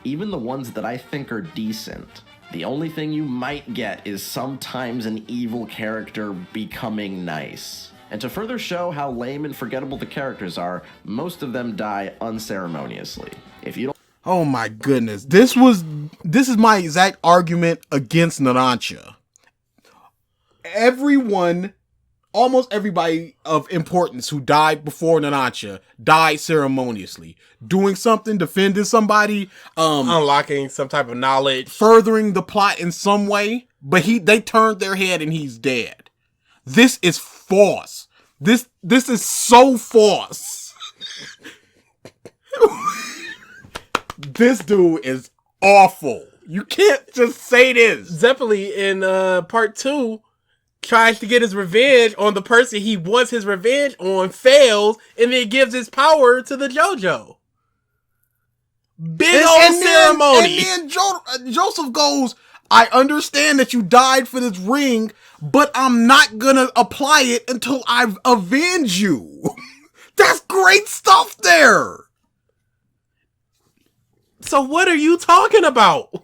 S3: Even the ones that I think are decent, the only thing you might get is sometimes an evil character becoming nice. And to further show how lame and forgettable the characters are, most of them die unceremoniously. If you don't...
S2: Oh my goodness. This is my exact argument against Narancia. Almost everybody of importance who died before Narancia died ceremoniously. Doing something, defending somebody,
S1: unlocking some type of knowledge,
S2: furthering the plot in some way, but they turned their head and he's dead. This is false. This is so false. This dude is awful. You can't just say this.
S1: Zeppeli in part 2 tries to get his revenge on the person he wants his revenge on, fails, and then gives his power to the JoJo. Big old ceremony.
S2: And then Joseph goes, I understand that you died for this ring, but I'm not gonna apply it until I've avenged you. That's great stuff there.
S1: So what are you talking about?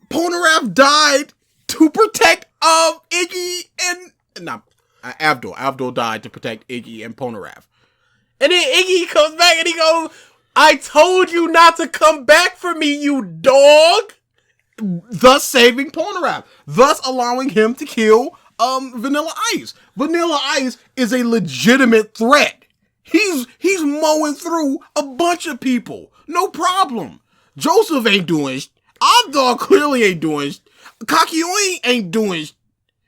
S2: Polnareff died to protect Iggy and Abdul. Abdul died to protect Iggy and Polnareff.
S1: And then Iggy comes back and he goes, I told you not to come back for me, you dog.
S2: Thus saving Polnareff. Thus allowing him to kill Vanilla Ice. Vanilla Ice is a legitimate threat. He's mowing through a bunch of people. No problem. Joseph ain't doing Abdul clearly ain't doing Kakyoin ain't doing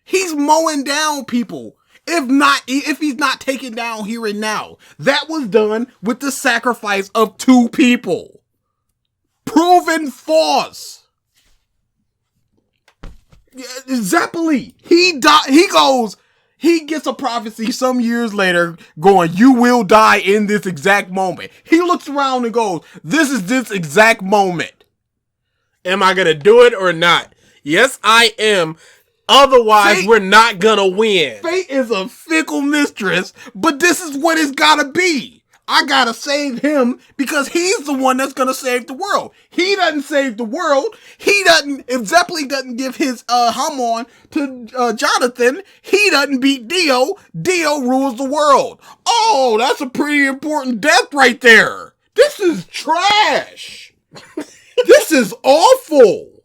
S2: He's mowing down people. If he's not taken down here and now. That was done with the sacrifice of 2 people. Proven false. Zeppeli, he gets a prophecy some years later going, you will die in this exact moment. He looks around and goes, this is this exact moment.
S1: Am I going to do it or not? Yes, I am. Otherwise, we're not going to win.
S2: Fate is a fickle mistress, but this is what it's got to be. I gotta save him because he's the one that's gonna save the world. He doesn't save the world. If Zeppeli doesn't give his Hamon to Jonathan, he doesn't beat Dio. Dio rules the world. Oh, that's a pretty important death right there. This is trash. This is awful.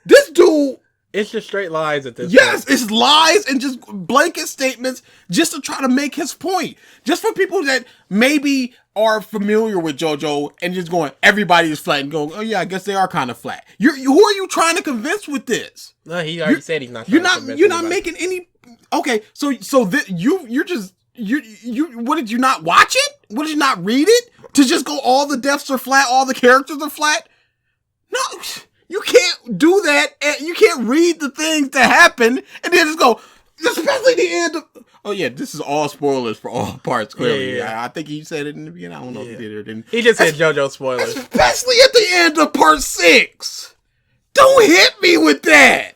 S2: This dude...
S1: It's just straight lies at this
S2: Yes,
S1: point.
S2: it's lies and just blanket statements just to try to make his point. Just for people that maybe are familiar with JoJo and just going, everybody is flat and going, oh yeah, I guess they are kind of flat. Who are you trying to convince with this?
S1: No, he already said he's not.
S2: You're not making any. Okay, so you're just what did you not watch it? What did you not read it? To just go, all the deaths are flat, all the characters are flat? No. You can't do that, and you can't read the things that happen, and then just go, especially the end of... Oh, yeah, this is all spoilers for all parts, clearly.
S1: Yeah.
S2: I think he said it in the beginning. I don't know if he did it or didn't.
S1: He just said JoJo spoilers.
S2: Especially at the end of part 6. Don't hit me with that.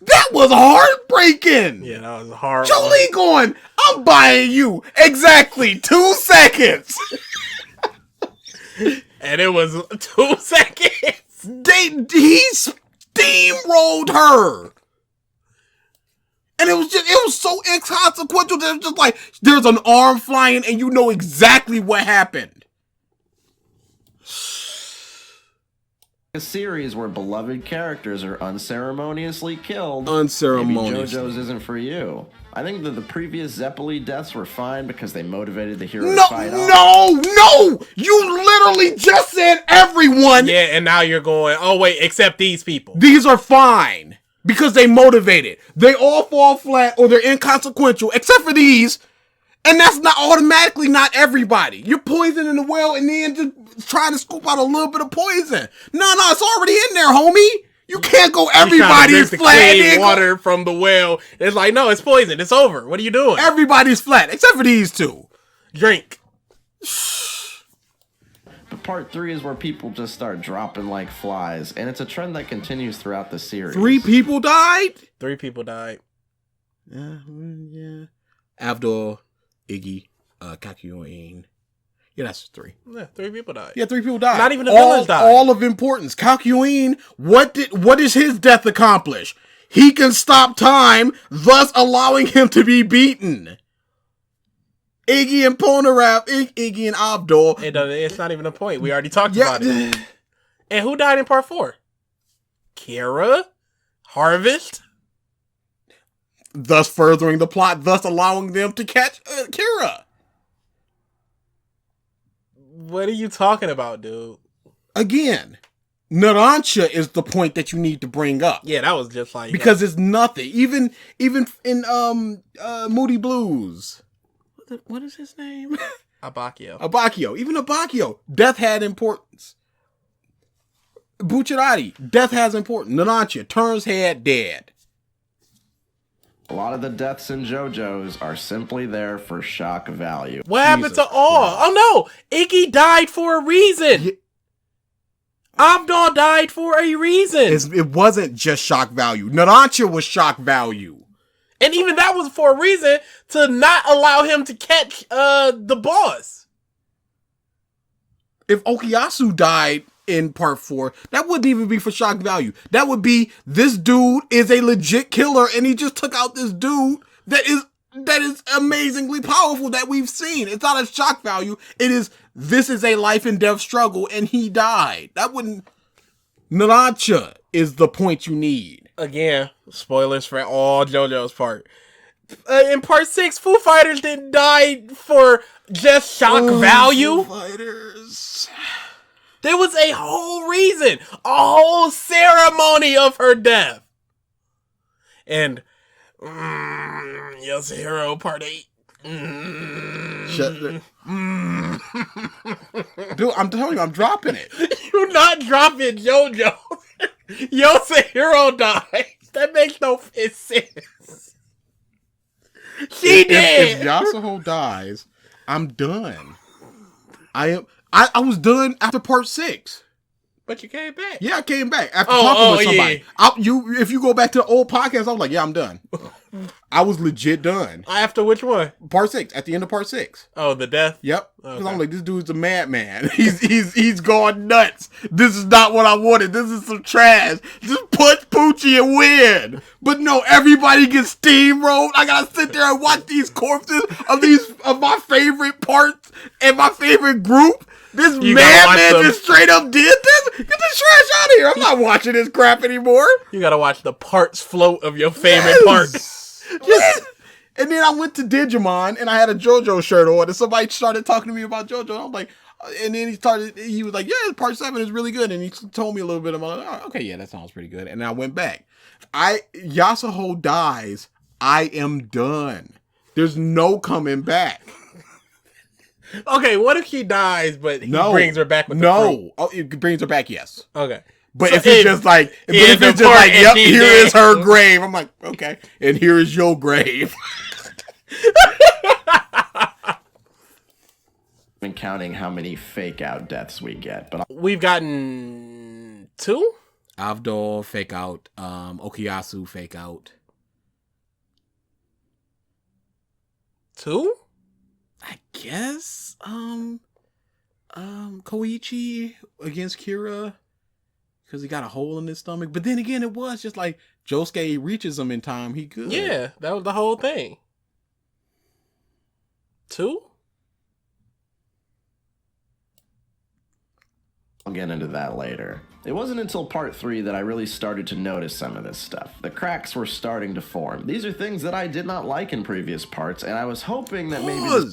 S2: That was heartbreaking.
S1: Yeah, that was hard.
S2: Jolie going, I'm buying you exactly 2 seconds.
S1: And it was 2 seconds.
S2: He steamrolled her. And it was so inconsequential that it was just like, there's an arm flying and you know exactly what happened.
S3: A series where beloved characters are unceremoniously killed.
S2: Unceremoniously.
S3: Maybe JoJo's isn't for you. I think that the previous Zeppeli deaths were fine because they motivated the hero to fight off.
S2: No! You literally just said everyone.
S1: Yeah, and now you're going, oh wait, except these people.
S2: These are fine because they motivated. They all fall flat or they're inconsequential except for these. And that's not automatically not everybody. You're poisoning the well and then just trying to scoop out a little bit of poison. No, it's already in there, homie. You can't go everybody's flat.
S1: Clean water from the well. It's like, no, it's poison. It's over. What are you doing?
S2: Everybody's flat except for these two.
S1: Drink.
S3: But part 3 is where people just start dropping like flies, and it's a trend that continues throughout the series.
S2: 3 people died?
S1: 3 people died.
S2: Yeah. Avdol, Iggy, Kakyoin. Yeah, that's 3.
S1: Yeah, 3 people died.
S2: Yeah, 3 people died.
S1: Not even the villains died.
S2: All of importance. Kakyoin, what does his death accomplish? He can stop time, thus allowing him to be beaten. Iggy and Polnareff, Iggy and Abdul.
S1: It's not even a point. We already talked about it. And who died in part 4? Kira? Harvest?
S2: Thus furthering the plot, thus allowing them to catch Kira.
S1: What are you talking about, dude?
S2: Again, Narancia is the point that you need to bring up.
S1: Yeah, that was just like...
S2: Because it's nothing. Even in Moody Blues. What is his name?
S1: Abakio.
S2: Even Abakio. Death had importance. Bucciarati. Death has importance. Narancia turns head dead.
S3: A lot of the deaths in JoJo's are simply there for shock value.
S1: What happened to all? Oh no! Iggy died for a reason!
S2: Yeah.
S1: Abdul died for a reason!
S2: It wasn't just shock value. Narancia was shock value.
S1: And even that was for a reason to not allow him to catch the boss.
S2: If Okuyasu died in part 4, that wouldn't even be for shock value. That would be, this dude is a legit killer and he just took out this dude that is amazingly powerful that we've seen. It's not a shock value. This is a life and death struggle and he died. That wouldn't... Narancia is the point you need.
S1: Again, spoilers for all JoJo's part. In part 6, Foo Fighters didn't die for just shock value.
S2: Foo Fighters...
S1: There was a whole reason, a whole ceremony of her death. And, Yasuhiro Part 8.
S2: Dude, I'm telling you, I'm dropping it.
S1: You're not dropping JoJo. Yasuhiro dies. That makes no sense. She did.
S2: If Yasuho dies, I'm done. I was done after part 6.
S1: But you came back.
S2: Yeah, I came back after talking with somebody.
S1: Yeah.
S2: If you go back to the old podcast, I was like, yeah, I'm done. I was legit done.
S1: After which one?
S2: Part 6, at the end of part 6.
S1: Oh, the death?
S2: Yep. Because
S1: Okay.
S2: I'm like, this dude's a madman. He's gone nuts. This is not what I wanted. This is some trash. Just punch Poochie and win. But no, everybody gets steamrolled. I gotta sit there and watch these corpses of my favorite parts and my favorite group. This madman just straight up did this? Get this trash out of here. I'm not watching this crap anymore.
S1: You gotta watch the parts float of your favorite parts.
S2: And then I went to Digimon and I had a JoJo shirt on and somebody started talking to me about JoJo. I'm like, and then he was like, yeah, part 7 is really good. And he told me a little bit about it. Oh, okay, yeah, that sounds pretty good. And I went back. Yasuo dies. I am done. There's no coming back.
S1: Okay, what if she dies, but he brings her back with the fruit?
S2: Oh, it brings her back, yes.
S1: Okay.
S2: But
S1: So
S2: if it's just like, yep, here is her grave. I'm like, okay. And here is your grave.
S3: Been counting how many fake out deaths we get, but
S1: We've gotten 2?
S2: Avdol, fake out. Okuyasu, fake out.
S1: 2?
S2: I guess. Koichi against Kira. Because he got a hole in his stomach. But then again, it was just like Josuke reaches him in time. He good.
S1: Yeah, that was the whole thing. 2?
S3: I'll get into that later. It wasn't until part 3 that I really started to notice some of this stuff. The cracks were starting to form. These are things that I did not like in previous parts, and I was hoping that maybe...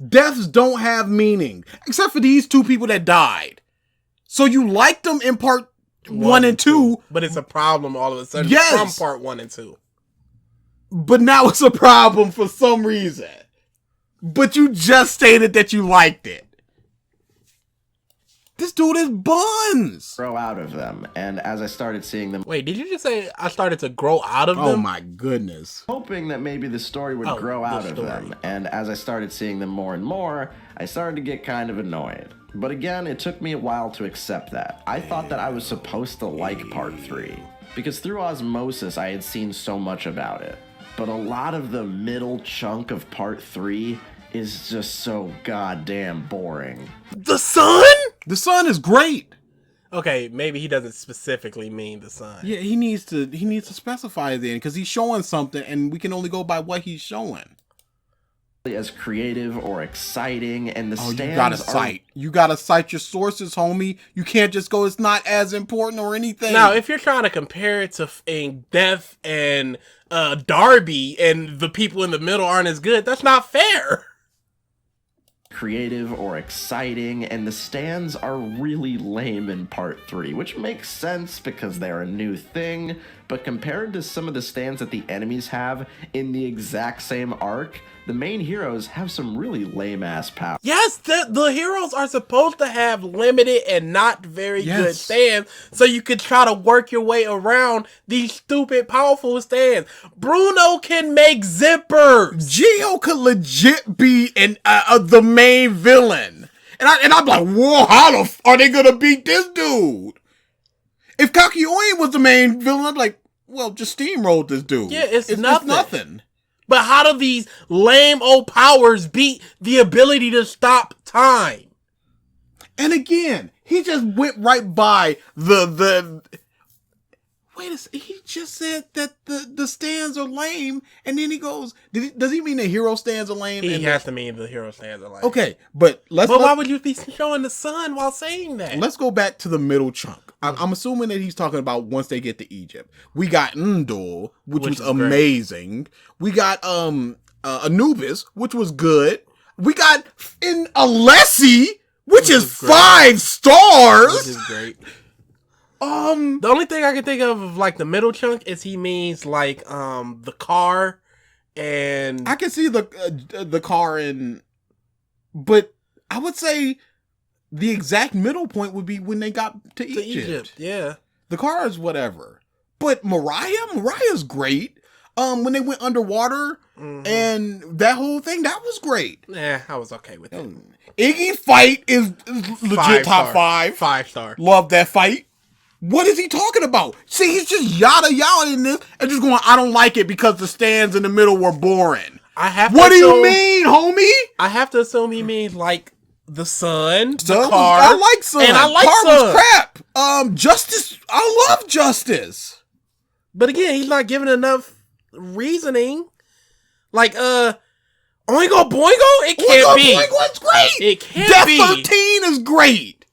S2: Deaths don't have meaning. Except for these 2 people that died. So you liked them in part 1 and 2.
S1: But it's a problem all of a sudden from part 1 and 2.
S2: But now it's a problem for some reason. But you just stated that you liked it. This dude is buns.
S3: Grow out of them, and as I started seeing them...
S1: Wait, did you just say I started to grow out of them?
S2: Oh my goodness.
S3: Hoping that maybe the story would grow out of them, and as I started seeing them more and more, I started to get kind of annoyed. But again, it took me a while to accept that. I thought that I was supposed to like part 3, because through osmosis I had seen so much about it. But a lot of the middle chunk of part 3 is just so goddamn boring.
S1: The sun?
S2: The sun is great.
S1: Okay, maybe he doesn't specifically mean the sun.
S2: Yeah, he needs to specify it then, because he's showing something and we can only go by what he's showing.
S3: As creative or exciting, and the stands
S2: you gotta cite your sources, homie. You can't just go, it's not as important or anything.
S1: Now, if you're trying to compare it to Death and Darby and the people in the middle aren't as good, that's not fair.
S3: Creative or exciting, and the stands are really lame in part 3, which makes sense because they're a new thing, but compared to some of the stands that the enemies have in the exact same arc, the main heroes have some really lame-ass power.
S1: Yes, the heroes are supposed to have limited and not very good stands, so you could try to work your way around these stupid, powerful stands. Bruno can make zippers.
S2: Geo could legit be the main villain. And I'm like, whoa, how are they gonna beat this dude? If Kakyoin was the main villain, I'm like, well, just steamroll this dude.
S1: Yeah, it's nothing. But how do these lame old powers beat the ability to stop time?
S2: And again, he just went right by the wait a second, he just said that the stands are lame, and then he goes, does he mean the hero stands are lame?
S1: He has to mean the hero stands are lame.
S2: Okay, but
S1: why would you be showing the sun while saying that?
S2: Let's go back to the middle chunk. I'm assuming that he's talking about once they get to Egypt. We got Ndor, which was amazing. Great. We got Anubis, which was good. We got in Alessi, which is 5 stars.
S1: Which is great. The only thing I can think of like the middle chunk is he means like the car, and
S2: I can see the car but I would say the exact middle point would be when they got to Egypt.
S1: Yeah.
S2: The car is whatever. But Mariah's great. When they went underwater and that whole thing, that was great.
S1: Yeah, I was okay with it.
S2: Iggy fight is legit top 5.
S1: 5 star.
S2: Love that fight. What is he talking about? See, he's just yada yada in this and just going, I don't like it because the stands in the middle were boring. What do you mean, homie?
S1: I have to assume he means like the sun, the car.
S2: I like Sun.
S1: And I like
S2: car
S1: Sun.
S2: was crap. Justice, I love Justice.
S1: But again, he's not giving enough reasoning. Like, Oingo Boingo? It can't be.
S2: Oingo Boingo is great.
S1: It can't
S2: Death
S1: be.
S2: 13 is great.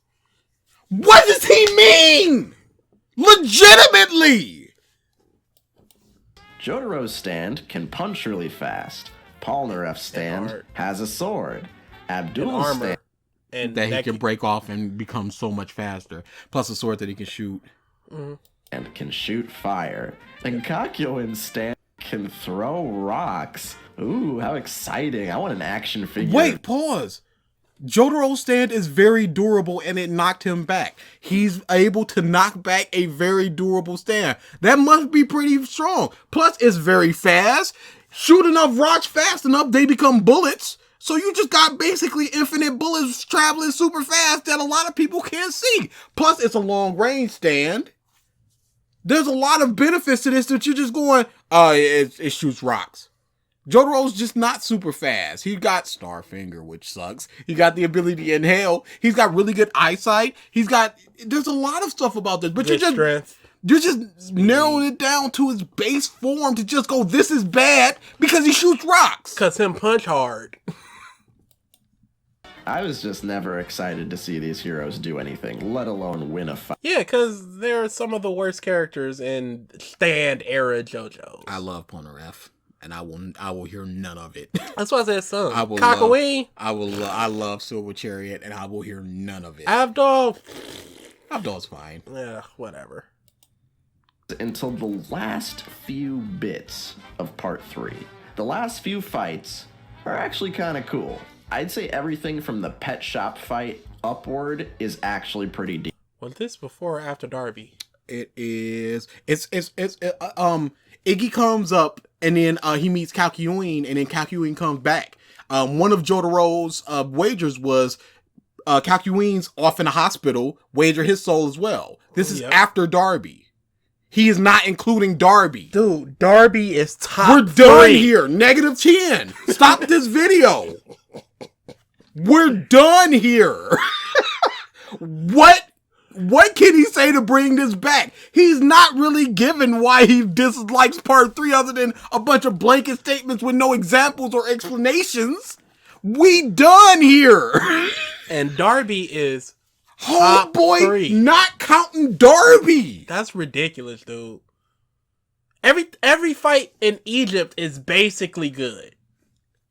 S2: What does he mean? Legitimately.
S3: Jotaro's stand can punch really fast. Polnareff's stand has a sword. Abdul's stand
S1: and
S2: that he can break off and become so much faster. Plus a sword that he can shoot.
S3: and can shoot fire. And Kakyoin's stand can throw rocks. Ooh, how exciting. I want an action figure.
S2: Wait, pause. Jotaro's stand is very durable and it knocked him back. He's able to knock back a very durable stand. That must be pretty strong. Plus, it's very fast. Shoot enough rocks fast enough, they become bullets. So you just got basically infinite bullets traveling super fast that a lot of people can't see. Plus, it's a long range stand. There's a lot of benefits to this that you're just going, it shoots rocks. Jotaro's just not super fast. He got Starfinger, which sucks. He got the ability to inhale. He's got really good eyesight. There's a lot of stuff about this, but you're just narrowing it down to his base form to just go, this is bad because he shoots rocks.
S1: Because him punch hard.
S3: I was just never excited to see these heroes do anything, let alone win a fight.
S1: Yeah, because they're some of the worst characters in stand era JoJo's.
S2: I love Polnareff. And I will hear none of it.
S1: That's why I said son.
S2: Kakyoin. I love Silver Chariot, and I will hear none of it. Abdul's fine.
S1: Yeah, whatever.
S3: Until the last few bits of part 3. The last few fights are actually kind of cool. I'd say everything from the pet shop fight upward is actually pretty deep.
S1: Was this before or after Darby?
S2: It is. Iggy comes up and then he meets Kakyoin and then Kakyoin comes back. One of Jotaro's wagers was Kakyoin's off in the hospital, wager his soul as well. This is after Darby. He is not including Darby.
S1: Dude, Darby is top
S2: We're done here. -10. Stop this video. We're done here. What can he say to bring this back? He's not really given why he dislikes part 3 other than a bunch of blanket statements with no examples or explanations. We done here.
S1: And Darby is
S2: Homeboy, not counting Darby.
S1: That's ridiculous, dude. Every fight in Egypt is basically good.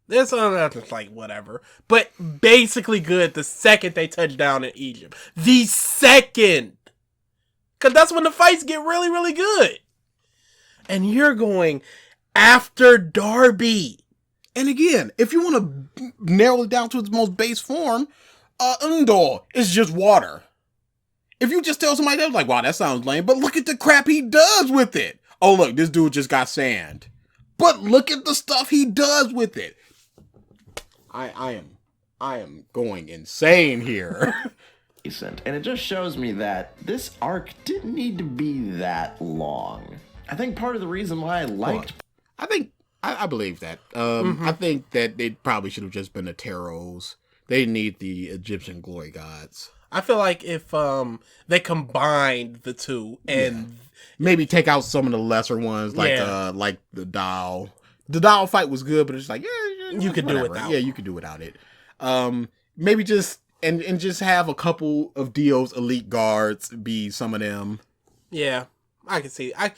S1: There's some that's like whatever, but basically good the second they touch down in Egypt. The second, because that's when the fights get really, really good. And you're going after Darby.
S2: And again, if you want to narrow it down to its most base form, Undor is just water. If you just tell somebody else, like, wow, that sounds lame, but look at the crap he does with it. Oh, look, this dude just got sand. But look at the stuff he does with it. I am going insane here.
S3: And it just shows me that this arc didn't need to be that long. I think part of the reason why I liked...
S2: I believe that. I think that it probably should have just been the Taros. They need the Egyptian glory gods.
S1: I feel like if they combined the two and
S2: maybe take out some of the lesser ones, like the Dao. The Dao fight was good, but it's like
S1: you could do it without.
S2: Yeah, you could do without it. Maybe just and just have a couple of Dio's elite guards be some of them.
S1: Yeah, I can see. I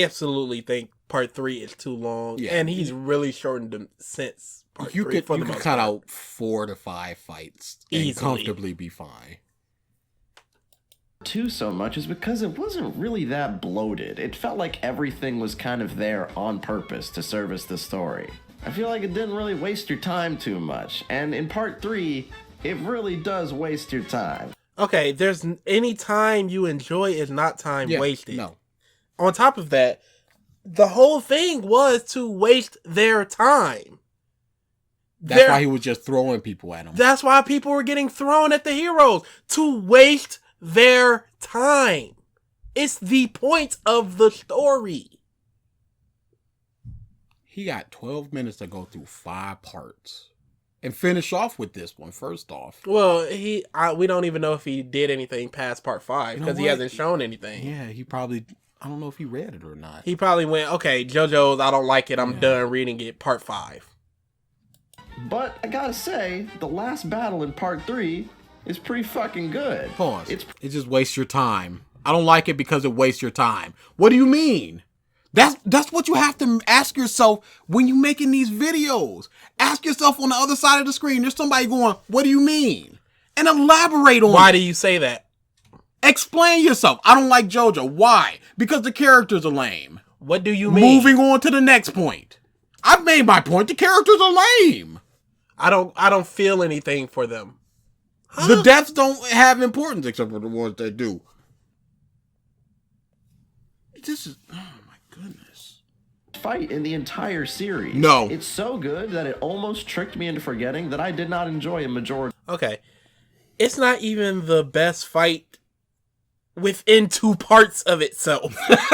S1: absolutely think part 3 is too long, and he's really shortened them since.
S2: You could cut out 4 to 5 fights and comfortably be fine.
S3: Too so much is because it wasn't really that bloated. It felt like everything was kind of there on purpose to service the story. I feel like it didn't really waste your time too much. And in part 3, it really does waste your time.
S1: Okay, there's any time you enjoy is not time wasted.
S2: No.
S1: On top of that, the whole thing was to waste their time.
S2: That's why he was just throwing people at him.
S1: That's why people were getting thrown at the heroes. To waste their time. It's the point of the story.
S2: He got 12 minutes to go through 5 parts and finish off with this one. First off,
S1: Well, we don't even know if he did anything past part 5 because he hasn't shown anything.
S2: Yeah, he probably. I don't know if he read it or not.
S1: He probably went, okay, JoJo's, I don't like it. I'm done reading it. Part 5.
S3: But I gotta say, the last battle in part 3 is pretty fucking good.
S2: Pause. It just wastes your time. I don't like it because it wastes your time. What do you mean? That's what you have to ask yourself when you're making these videos. Ask yourself on the other side of the screen. There's somebody going, what do you mean? And elaborate on it.
S1: Why do you say that?
S2: Explain yourself. I don't like JoJo. Why? Because the characters are lame.
S1: What do you mean?
S2: Moving on to the next point. I've made my point. The characters are lame.
S1: I don't feel anything for them. Huh?
S2: The deaths don't have importance except for the ones that do. This is... Oh my goodness.
S3: Fight in the entire series.
S2: No.
S3: It's so good that it almost tricked me into forgetting that I did not enjoy a majority.
S1: Okay. It's not even the best fight within 2 parts of itself.
S2: It's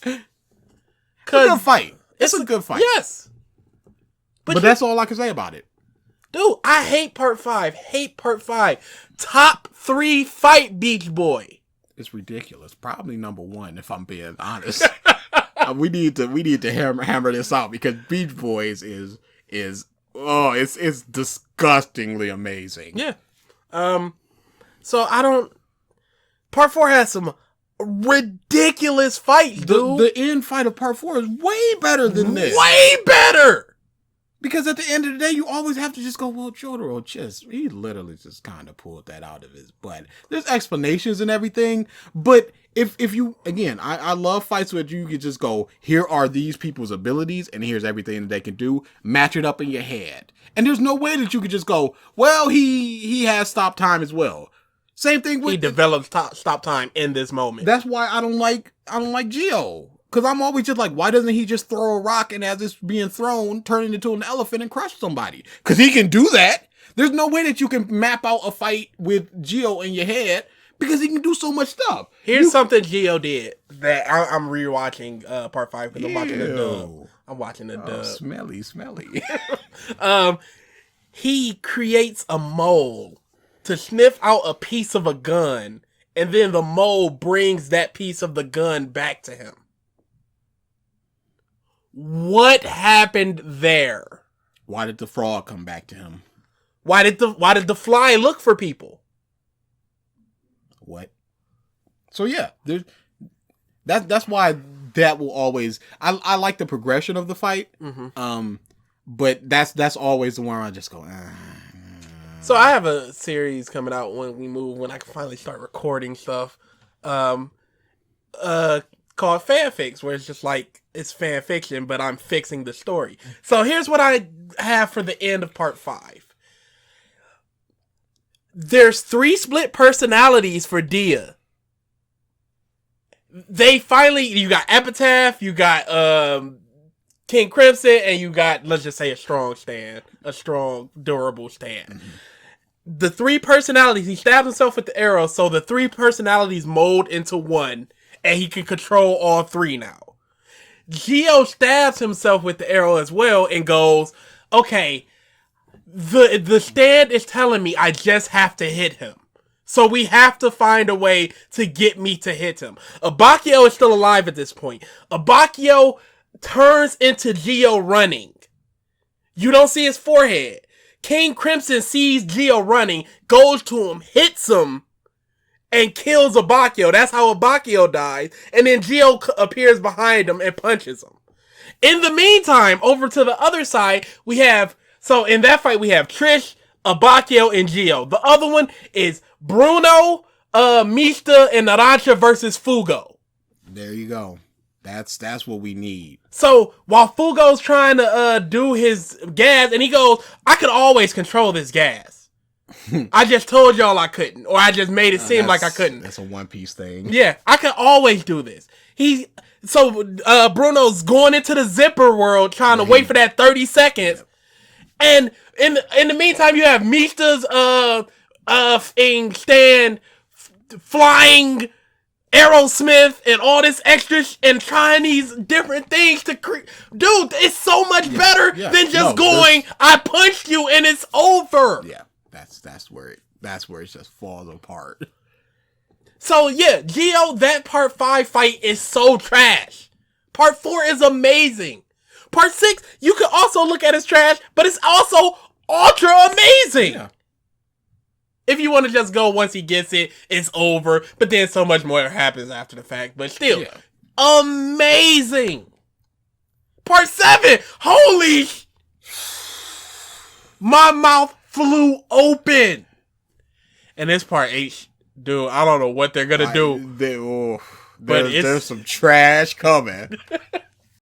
S2: a good fight. It's a good fight.
S1: Yes.
S2: But that's all I can say about it.
S1: Dude, I hate part 5. Hate part 5. Top 3 fight, Beach Boy.
S2: It's ridiculous. Probably number 1, if I'm being honest. we need to hammer this out because Beach Boys is it's disgustingly amazing.
S1: Yeah. So I don't. Part 4 has some ridiculous fights, dude.
S2: The end fight of part 4 is way better than this.
S1: Way better.
S2: Because at the end of the day, you always have to just go, well, Jotaro he literally just kind of pulled that out of his butt. There's explanations and everything, but if you, again, I love fights where you can just go, here are these people's abilities, and here's everything that they can do, match it up in your head. And there's no way that you could just go, well, he has stop time as well. Same thing with...
S1: He developed stop time in this moment.
S2: That's why I don't like Gio. Because I'm always just like, why doesn't he just throw a rock and as it's being thrown, turn it into an elephant and crush somebody? Because he can do that. There's no way that you can map out a fight with Gio in your head because he can do so much stuff.
S1: Here's something Gio did that I'm rewatching part 5 because I'm watching the dub. I'm watching the dub.
S2: Smelly.
S1: He creates a mole to sniff out a piece of a gun, and then the mole brings that piece of the gun back to him. What happened there?
S2: Why did the frog come back to him?
S1: Why did the fly look for people?
S2: What? So yeah, that's why that will always. I like the progression of the fight.
S1: Mm-hmm.
S2: But that's always the one where I just go.
S1: So I have a series coming out when I can finally start recording stuff. Called fanfics, where it's just like it's fan fiction, but I'm fixing the story. So here's what I have for the end of part 5. There's 3 split personalities for Dia. They finally, you got Epitaph, you got King Crimson, and you got, let's just say, a strong, durable stand. Mm-hmm. The 3 personalities, he stabbed himself with the arrow, so the 3 personalities mold into one, and he can control all 3 now. Gio stabs himself with the arrow as well and goes, okay, the stand is telling me I just have to hit him. So we have to find a way to get me to hit him. Abakio is still alive at this point. Abakio turns into Gio running. You don't see his forehead. King Crimson sees Gio running, goes to him, hits him, and kills Abakio. That's how Abakio dies. And then Gio appears behind him and punches him. In the meantime, over to the other side, we have... So in that fight, we have Trish, Abakio, and Gio. The other one is Bruno, Mista, and Narancia versus Fugo.
S2: There you go. That's what we need.
S1: So while Fugo's trying to do his gas, and he goes, I could always control this gas. I just told y'all I couldn't, or I just made it seem like I couldn't.
S2: That's a One Piece thing.
S1: Yeah, I can always do this. Bruno's going into the zipper world, trying to wait for that 30 seconds. Yep. And in the meantime, you have Mista's stand flying Aerosmith and all this extra and trying these different things to create. Dude, it's so much better than just going, I punched you and it's over.
S2: Yeah, that's where it just falls apart.
S1: So yeah, Geo, that part 5 fight is so trash. Part 4 is amazing. Part 6, you can also look at as trash, but it's also ultra amazing. Yeah. If you want to just go once he gets it, it's over. But then so much more happens after the fact. But still, amazing. Part 7, holy, my mouth flew open. And this part 8, dude, I don't know what they're gonna do.
S2: There's some trash coming.